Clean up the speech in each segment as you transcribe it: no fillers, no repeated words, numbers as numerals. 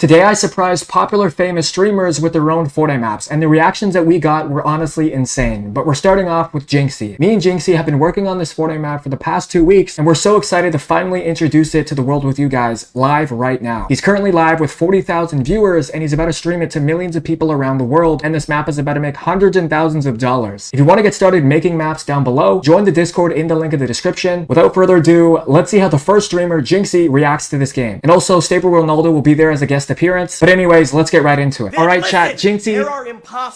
Today I surprised popular famous streamers with their own Fortnite maps, and the reactions that we got were honestly insane. But we're starting off with Jynxzi. Me and Jynxzi have been working on this Fortnite map for the past 2 weeks, and we're so excited to finally introduce it to the world with you guys live right now. He's currently live with 40,000 viewers, and he's about to stream it to millions of people around the world, and this map is about to make hundreds and thousands of dollars. If you want to get started making maps down below, join the Discord in the link in the description. Without further ado, let's see how the first streamer, Jynxzi, reacts to this game. And also, Stable Ronaldo will be there as a guest appearance. But anyways, let's get right into it. Alright chat, Jynxzi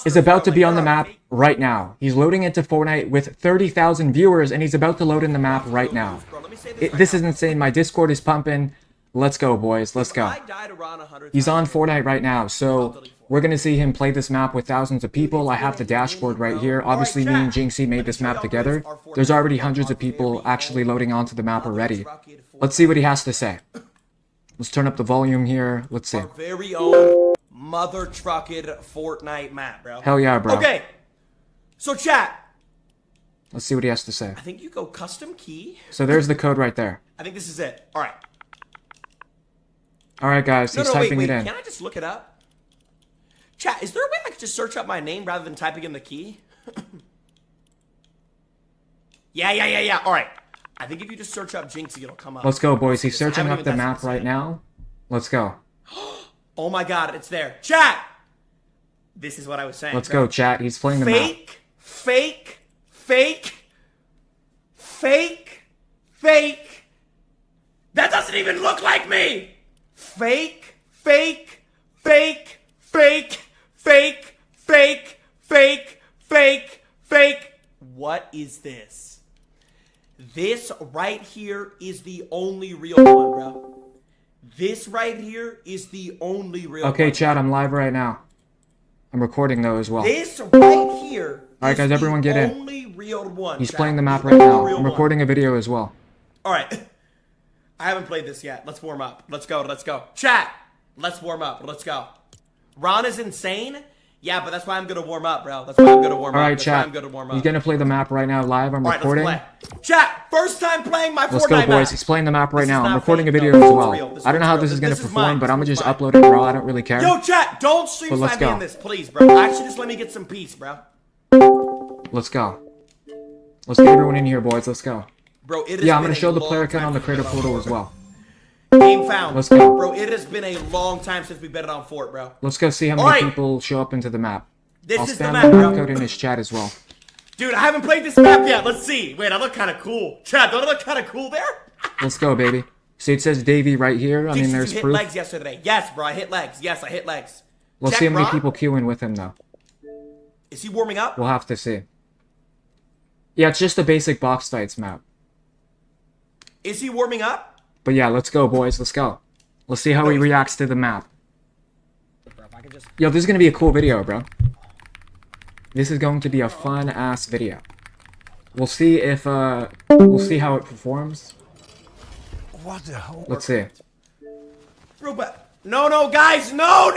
is about to be on the map right now. He's loading into Fortnite with 30,000 viewers, and he's about to load in the map right now. This is insane. My Discord is pumping. Let's go, boys. Let's go. He's on Fortnite right now, so we're going to see him play this map with thousands of people. I have the dashboard right here. Obviously, me and Jynxzi made this map together. There's already hundreds of people actually loading onto the map already. Let's see what he has to say. Let's turn up the volume here. Let's see. Our very own mother trucked Fortnite map, bro. Hell yeah, bro. Okay. So chat. Let's see what he has to say. I think you go custom key. So there's the code right there. I think this is it. All right. All right, guys. He's typing it in. Can I just look it up? Chat, is there a way I could just search up my name rather than typing in the key? Yeah. All right. I think if you just search up Jynxzi, it'll come up. Let's go, boys. He's searching up the map right now. Let's go. Oh my god, it's there. Chat! This is what I was saying. Let's go, chat. He's playing the map. Fake. That doesn't even look like me! Fake. What is this? This right here is the only real one, bro. This right here is the only real one. Okay, chat, I'm live right now. I'm recording though as well. This right here. Alright guys, everyone get in. Only real one. He's playing the map right now. I'm recording a video as well. Alright. I haven't played this yet. Let's warm up. Let's go. Chat! Let's warm up. Let's go. Ron is insane? Yeah, but that's why I'm gonna warm up, bro. That's why I'm gonna warm up. Alright, chat. He's gonna play the map right now live. I'm recording. Chat! First time playing my Fortnite map. Let's go, boys. He's playing the map right now. I'm recording a video as well. I don't know how this is gonna perform, but I'm gonna just upload it, bro. I don't really care. Yo, chat! Don't stream slam me in this, please, bro. Actually, just let me get some peace, bro. Let's go. Let's get everyone in here, boys. Let's go. Bro, yeah, I'm gonna show the player count on the creator portal as well. Game found. Let's go. Bro, it has been a long time since we betted on Fort, bro. Let's go see how many people show up into the map. I'll spam the map code in his chat as well. Dude, I haven't played this map yet. Let's see. Wait, I look kind of cool. Chat, don't I look kind of cool there? Let's go, baby. See, it says Davey right here. I mean, there's proof. proof. Hit legs yesterday. Yes, bro, I hit legs. Yes, I hit legs. Let's see how many people queuing with him, though. Is he warming up? We'll have to see. Yeah, it's just a basic box fights map. Is he warming up? But yeah, let's go, boys. Let's go. Let's see how he reacts to the map. Yo, this is gonna be a cool video, bro. This is going to be a fun-ass video. We'll see if, we'll see how it performs. What the hell? Let's see. Bro, but... No, guys! No!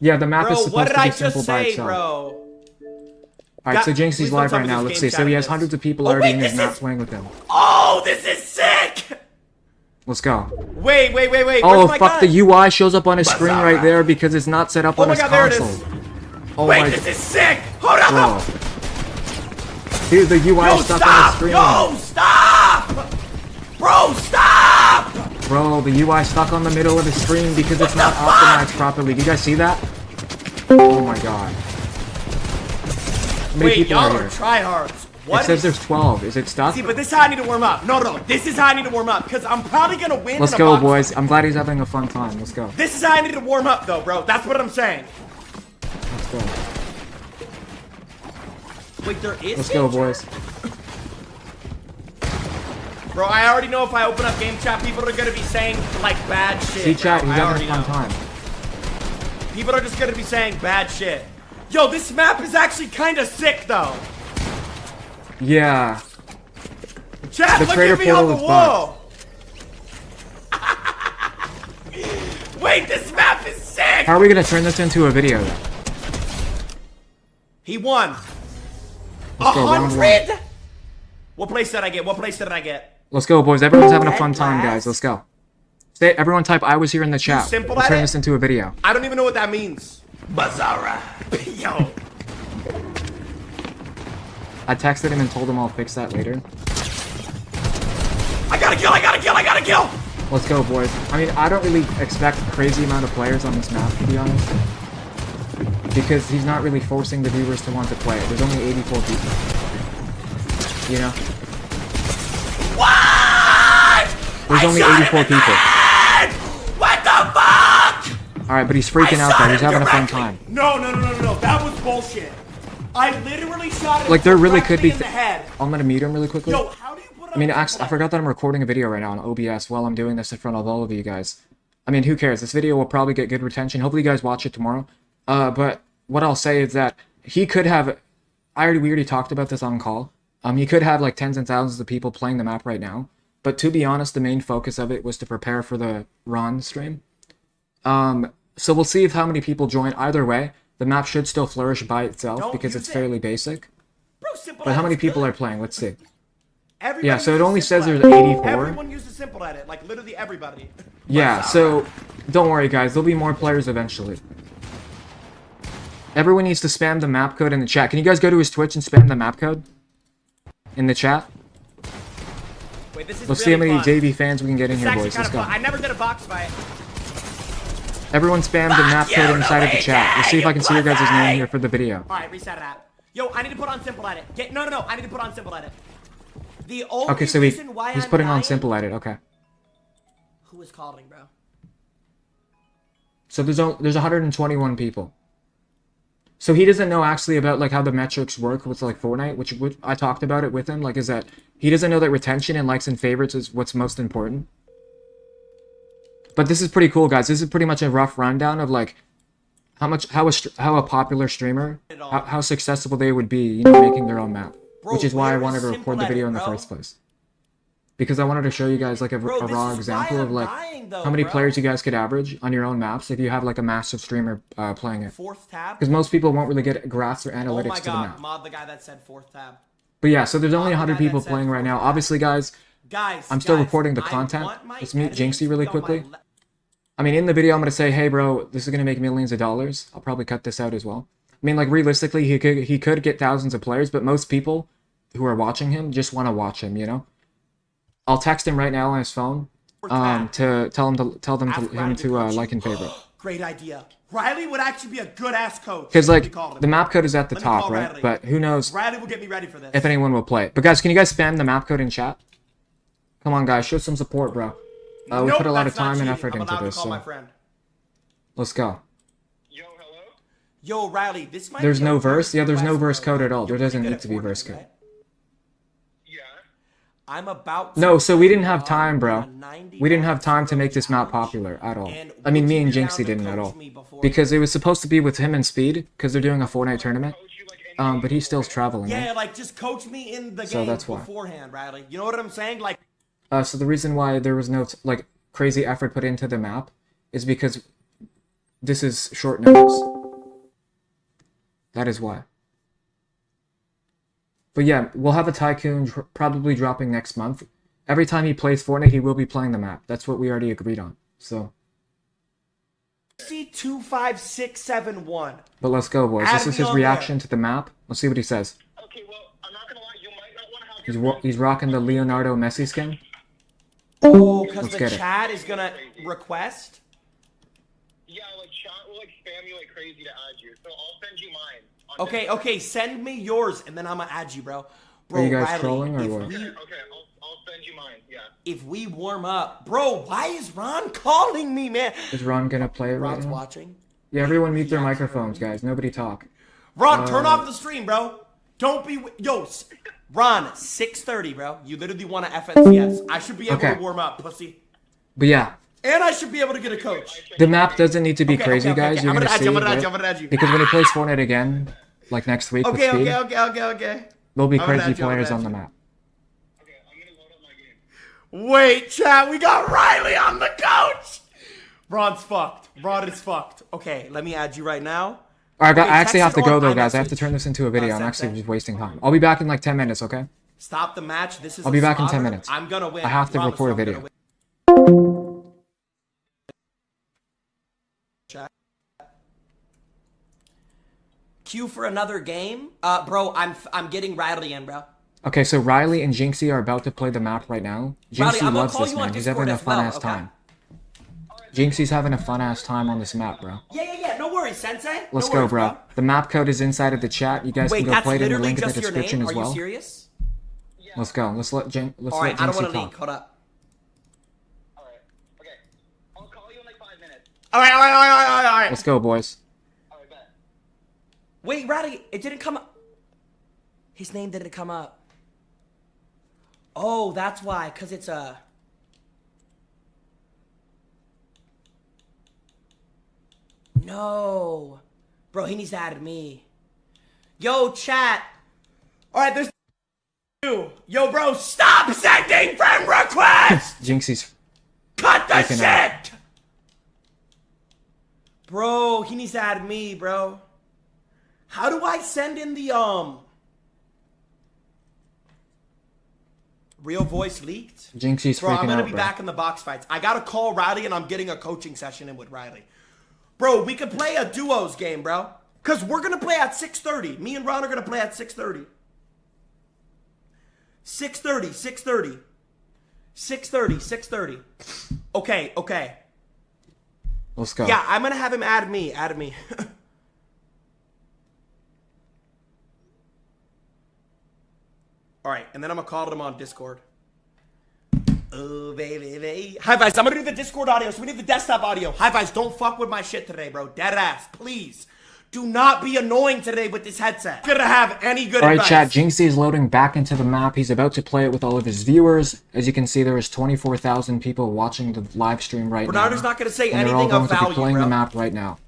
Yeah, the map bro, is supposed to be simple by itself. Bro? Alright, so Jynxzi's live right now. Let's see. So he has hundreds of people already in his map playing with him. Oh, this is sick! Let's go. Wait. Oh, fuck, the UI shows up on his screen right there because it's not set up on his console. Oh wait, this is sick! Hold on! Dude, the UI is stuck on his screen. Yo, stop! Bro, stop! Bro, the UI is stuck on the middle of the screen because it's not optimized properly. Do you guys see that? Oh my god. Wait, y'all are tryhards. It says there's 12. Is it stuck? See, but this is how I need to warm up. No. This is how I need to warm up. Because I'm probably going to win. Let's go, boys. I'm glad he's having a fun time. Let's go. This is how I need to warm up, though, bro. That's what I'm saying. Let's go. Wait, there is. Let's go, boys. Bro, I already know if I open up game chat, people are going to be saying, like, bad shit. See, chat, he's having a fun time. People are just going to be saying bad shit. Yo, this map is actually kind of sick, though. Yeah. Chat, look at me on the wall. Wait, this map is sick. How are we going to turn this into a video, though? He won. 100? What place did I get? Let's go, boys. Everyone's having a fun time, guys. Let's go. Say, everyone type I was here in the chat. simple Let's at turn it? this into a video. I don't even know what that means. Bazara. Yo. I texted him and told him I'll fix that later. I gotta kill, I gotta kill, I gotta kill! Let's go, boys. I mean, I don't really expect a crazy amount of players on this map, to be honest. Because he's not really forcing the viewers to want to play it. There's only 84 people. You know? What? There's only 84 people. What the fuck? Alright, but he's freaking out though. He's having a fun time. No. That was bullshit. I literally shot him Like, there really could be... in the head. I'm gonna mute him really quickly. Yo, how do you put I mean, actually, I forgot that I'm recording a video right now on OBS while I'm doing this in front of all of you guys. I mean, who cares? This video will probably get good retention. Hopefully you guys watch it tomorrow. But what I'll say is that he could have... we already talked about this on call. He could have like tens and thousands of people playing the map right now. But to be honest, the main focus of it was to prepare for the Ron stream. So we'll see how many people join. Either way, the map should still flourish by itself because it's fairly basic. But how many people are playing? Let's see. Yeah, so it only says there's 84. Everyone uses simple edit, like literally everybody. Yeah, so don't worry guys, there'll be more players eventually. Everyone needs to spam the map code in the chat. Can you guys go to his Twitch and spam the map code in the chat? Wait, this is Let's see how really many fun. JV fans we can get in It's here, actually boys. Let's kinda go. fun. I never did a box fight. Everyone spam the map code inside of the chat. Let's see if I can see your guys' name here for the video. Alright, reset it out. Yo, I need to put on simple edit. No, I need to put on simple edit. The only Okay, so reason why he's I'm putting on dying- simple edit, okay. Who is calling, bro? So there's 121 people. So he doesn't know actually about like how the metrics work with like Fortnite, which I talked about it with him. Like, is that he doesn't know that retention and likes and favorites is what's most important. But this is pretty cool, guys. This is pretty much a rough rundown of like how a popular streamer, how successful they would be, you know, making their own map. Bro, which is why I where wanted is to simple record the video edit, in the bro? first place. Because I wanted to show you guys like a Bro, this raw is example why of I'm like dying, though, how many bro. players you guys could average on your own maps if you have like a massive streamer playing it. Fourth tab? Because most people won't really get graphs or Oh analytics my to the god, map. mod the guy that said fourth tab. But yeah, so there's only the 100 guy people that said playing right now. fourth tab. Obviously, guys, Guys, I'm still guys, recording the I content. want my Let's meet editing Jynxzi to really be on my quickly. I mean, in the video, I'm going to say, hey, bro, this is going to make millions of dollars. I'll probably cut this out as well. I mean, like, realistically, he could get thousands of players, but most people who are watching him just want to watch him, you know? I'll text him right now on his phone to tell him to like and favorite. Great idea. Riley would actually be a good ass coach. Because, Let me like, call him. the map code is at the Let me top, call right? Riley. But who knows Riley will get me ready for this. if anyone will play it. But, guys, can you guys spam the map code in chat? Come on, guys. Show some support, bro. We Nope, put a lot of that's not time and cheating. effort I'm into allowed to this, call my so friend. let's go. Yo, hello? Yo, Riley, this might There's be a no weird verse? Yeah, there's no request, verse bro. code at all. There You're doesn't pretty need good to be at verse Fortnite, code. right? Yeah. I'm about to No, so we didn't have on time, bro. a 90 We didn't have time to challenge, make this map popular at all. and I mean, would me you and be down Jynxzi to didn't at coach all. me before- Because it was supposed to be with him and Speed, because they're doing a Fortnite tournament. Coach you like any But he's still traveling, Yeah, right? like just coach me in the So game that's why. beforehand, Riley. You know what I'm saying? Like, So the reason why there was no, like, crazy effort put into the map is because this is short notice. That is why. But yeah, we'll have a Tycoon probably dropping next month. Every time he plays Fortnite, he will be playing the map. That's what we already agreed on. So, C25671. but let's go, boys. Add This is me his on reaction to the map. Let's see what he says. Okay, well, I'm not gonna lie, you might not want to have your He's rocking the Leonardo Messi skin. Oh, because Let's the get it. chat is gonna request. Yeah, like, chat will, like, spam you like crazy to add you, so I'll send you mine. on Okay, Discord. okay, send me yours, and then I'm gonna add you, bro. Bro, Are you guys Riley, trolling or if what? we- Okay, I'll send you mine, yeah. If we warm up, bro, why is Ron calling me, man? Is Ron gonna play it right Ron's now? watching. Yeah, everyone mute their microphones, guys. Nobody talk. Ron, turn off the stream, bro. Don't be Ron, 6:30, bro. You literally want to FNCS. I should be able Okay. to warm up, pussy. But yeah, And I should be able to get a coach. the map doesn't need to be Okay, crazy, okay, guys. okay. You're I'm gonna gonna add see, you, I'm gonna add right? you, I'm gonna add you. Because when he plays Fortnite again, like next week with Okay, Speed, okay. there'll be I'm gonna crazy add you, I'm players gonna on the add map. Okay, I'm gonna load up my game. Wait, chat, we got Riley on the coach. Ron's fucked. Ron is fucked. Okay, let me add you right now. All right, Okay, I actually have text to it go on though, guys. I have to iMessage. turn this into a video. I'm send actually that. just wasting time. I'll be back in like 10 minutes, okay? Stop the match. This is I'll a be back in 10 slaughter. minutes. I'm gonna win. I have to promise record a I'm gonna video. win. chat. Queue for another game? Bro, I'm getting Riley in, bro. Okay, so Riley and Jynxzi are about to play the map right now. Riley, Jynxzi I'm gonna loves call this, you on man. He's Discord having a as well, fun-ass okay? time. Jynxzi's having a fun-ass time on this map, bro. Yeah. No worries, Sensei. Let's no go, worries, bro. The map code is inside of the chat. You guys Wait, can go that's play it in the literally link in the just your description name? as Are well. you serious? Let's go. Let's let Alright, I don't want Jynxzi to leak. talk. Hold up. Alright. Okay. I'll call you in like 5 minutes. Alright. Let's go, boys. Alright, bet. Wait, Riley, it didn't come up. His name didn't come up. Oh, that's why, because it's a... No. Bro, he needs to add me. Yo, chat. Alright, there's... Yo, bro, stop sending friend requests! Jynxzi's Cut the freaking out. shit! Bro, he needs to add me, bro. How do I send in the, real voice leaked? Jynxzi's Bro, I'm freaking gonna out, be bro. back in the box fights. I gotta call Riley and I'm getting a coaching session in with Riley. Bro, we could play a duos game, bro. Cause we're gonna play at 6:30. Me and Ron are gonna play at 6:30. 6:30. Okay. Let's go. Yeah, I'm gonna have him add me. Alright, and then I'm gonna call him on Discord. Oh, baby. Hi, guys. I'm gonna do the Discord audio, so we need the desktop audio. Hi, guys. Don't fuck with my shit today, bro. Dead ass. Please. Do not be annoying today with this headset. Gonna have any good Alright, advice. chat. Jynxzi is loading back into the map. He's about to play it with all of his viewers. As you can see, there is 24,000 people watching the live stream right Bernardo's now. not gonna say And they're all anything going of to be value, playing bro. the map right now.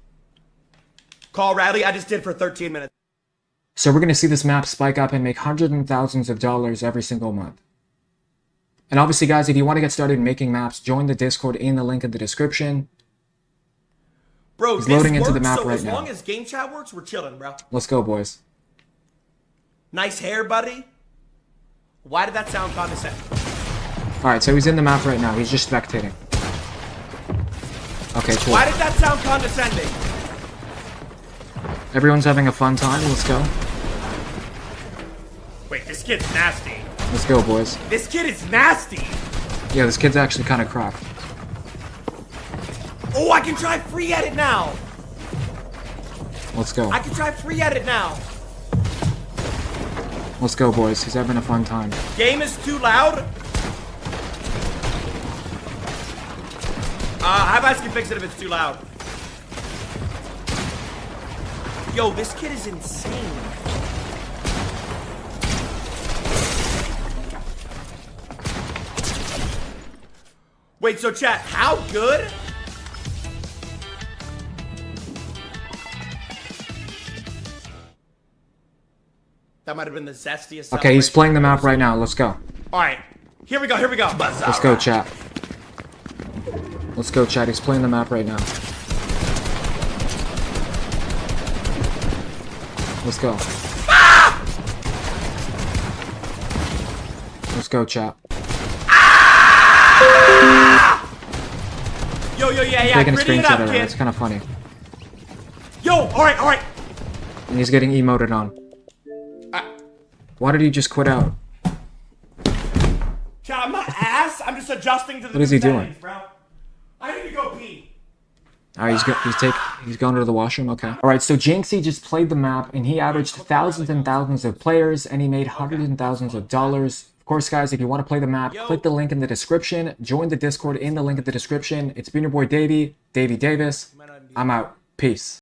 Call Riley. I just did for 13 minutes. So we're going to see this map spike up and make hundreds and thousands of dollars every single month. And obviously, guys, if you want to get started making maps, join the Discord in the link in the description. Bro, He's this loading works, into the map so right as now. long as game chat works, we're chilling, bro. Let's go, boys. Nice hair, buddy. Why did that sound condescending? Alright, so he's in the map right now. He's just spectating. Okay, cool. Why did that sound condescending? Everyone's having a fun time. Let's go. Wait, this kid's nasty. Let's go, boys. This kid is nasty. Yeah, this kid's actually kind of cracked. Oh, I can try free edit now. Let's go. I can try free edit now. Let's go, boys. He's having a fun time. Game is too loud. How about I can fix it if it's too loud? Yo, this kid is insane. Wait, so chat, how good? That might have been the zestiest. Okay, he's celebration playing the I've map ever right now. Let's go. seen. All right, here we go. Let's go, chat. Let's go, chat. He's playing the map right now. Let's go. Ah! Let's go, chat. Yo, yeah. Taking a Pretty it screenshot up, of that. kid. It's kind of funny. Yo, all right. And he's getting emoted on. Why did he just quit out? Chat, I'm not ass. I'm just adjusting to the What is he new doing? settings, bro. I need to go pee. Alright, he's going to the washroom. Okay. Alright, so Jynxzi just played the map and he averaged thousands and thousands of players and he made hundreds and thousands of dollars. Of course, guys, if you want to play the map, click the link in the description. Join the Discord in the link in the description. It's been your boy Davey Davis. I'm out. Peace.